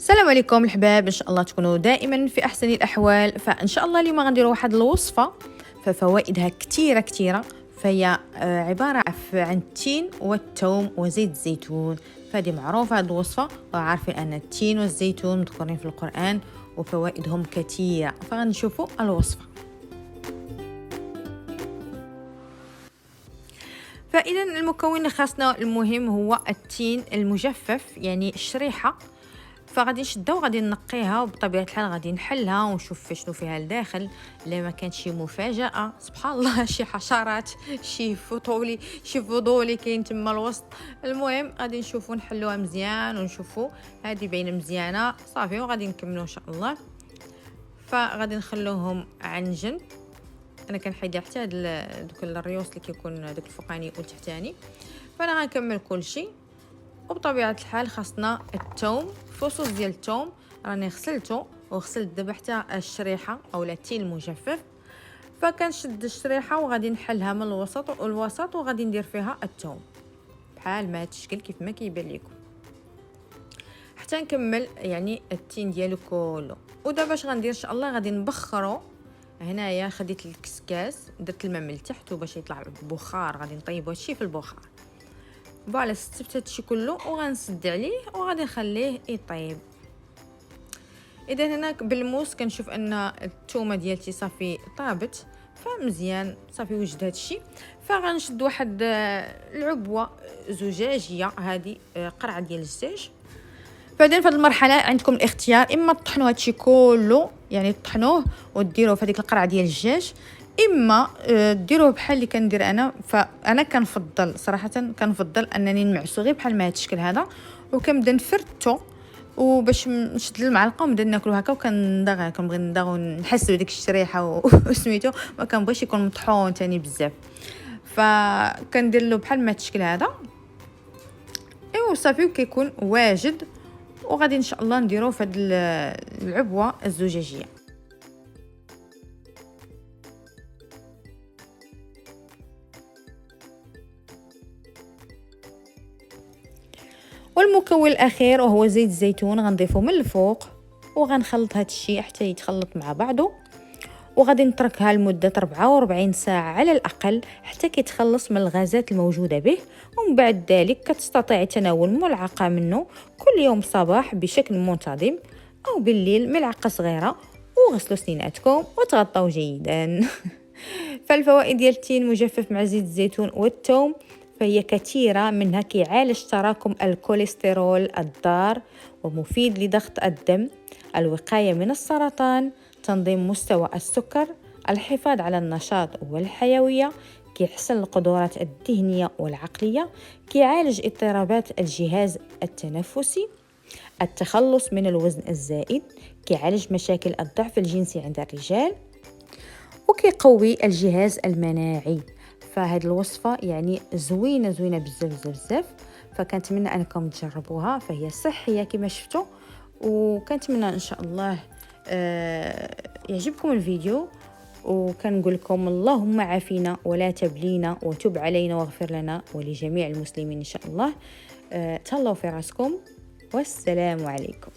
السلام عليكم الحباب، ان شاء الله تكونوا دائما في احسن الاحوال. فان شاء الله اليوم غنديروا واحد الوصفه ففوائدها كثيره كثيره. فهي عباره عن التين والثوم وزيت الزيتون. فهذه معروفه هذه الوصفه، وعارفين ان التين والزيتون مذكورين في القران وفوائدهم كثيره. فغنشوفوا الوصفه. فاذا المكون اللي خاصنا المهم هو التين المجفف، يعني الشريحه. فغادي نشدها وغادي نقيها، وبطبيعه الحال غادي نحلها ونشوف شنو فيها الداخل. لا ما كانت شي مفاجاه سبحان الله، شي حشرات، شي فضولي كاين تما الوسط. المهم غادي نشوفوا نحلوها مزيان ونشوفوا هذه باينه مزيانه صافي، وغادي نكملوا ان شاء الله. فغادي نخلوهم عن جنب. انا كنحيد حتى هاد دوك الريوس اللي كيكون دوك الفوقاني والتحتاني. فانا غنكمل كل شيء. وبطبيعه الحال خاصنا الثوم، فصوص ديال الثوم راني غسلته وغسلت دابا حتى الشريحه او التين المجفف. فكنشد الشريحه وغادي نحلها من الوسط وغادي ندير فيها الثوم بحال ما تشكل كيف ما كيبان لكم حتى نكمل يعني التين ديالو كله. ودابا اش غندير ان شاء الله، غادي نبخرو. هنايا خديت الكسكاس، درت الماء من التحت باش يطلع البخار، غادي نطيبو هادشي في البخار. فوالا ستفت هادشي كله وغنسد عليه وغادي نخليه يطيب. اذا هنا بالموس كنشوف ان الثومه ديالتي صافي طابت، فمزيان صافي وجد هادشي. فغنشد واحد العبوه زجاجيه، هذه قرعه ديال الزيت. بعدين في هذه المرحله عندكم الاختيار، اما تطحنوا هادشي كله، يعني تطحنوه وديروه في هذيك القرعه ديال الدجاج، اما ديروه بحال اللي كندير انا. فانا كنفضل صراحه انني نمعسو غير بحال ما هاد الشكل هذا، وكنبدا نفرتو وباش نشد المعلقه ونبدا ناكلو هكا. كنبغي ندغ ونحس بديك الشريحه وسميتو، ما كنبغيش يكون مطحون ثاني بزاف. فكندير له بحال ما الشكل هذا ايوا صافي، وكيكون واجد. وغادي ان شاء الله نديروه في هاد العبوه الزجاجيه. والمكون الاخير وهو زيت الزيتون غنضيفه من الفوق، وغنخلط هاد الشيء حتى يتخلط مع بعضه. وغادي نتركها لمده 44 ساعه على الاقل حتى كيتخلص من الغازات الموجوده به. ومن بعد ذلك كتستطيع تناول ملعقه منه كل يوم صباح بشكل منتظم، او بالليل ملعقه صغيره. وغسلوا سنيناتكم وتغطوا جيدا. فالفوائد ديال التين مجفف مع زيت الزيتون والثوم فهي كثيرة، منها كيعالج تراكم الكوليسترول الضار، ومفيد لضغط الدم، الوقاية من السرطان، تنظيم مستوى السكر، الحفاظ على النشاط والحيوية، كيحسن القدرات الذهنية والعقلية، كيعالج اضطرابات الجهاز التنفسي، التخلص من الوزن الزائد، كيعالج مشاكل الضعف الجنسي عند الرجال، وكيقوي الجهاز المناعي. فهاد الوصفه يعني زوينه بزاف بزاف. فكنتمنى انكم تجربوها، فهي صحيه كما شفتوا. وكنتمنى ان شاء الله يعجبكم الفيديو. وكنقول لكم اللهم عافينا ولا تبلينا، وتب علينا واغفر لنا ولجميع المسلمين ان شاء الله. تهلاو في راسكم، والسلام عليكم.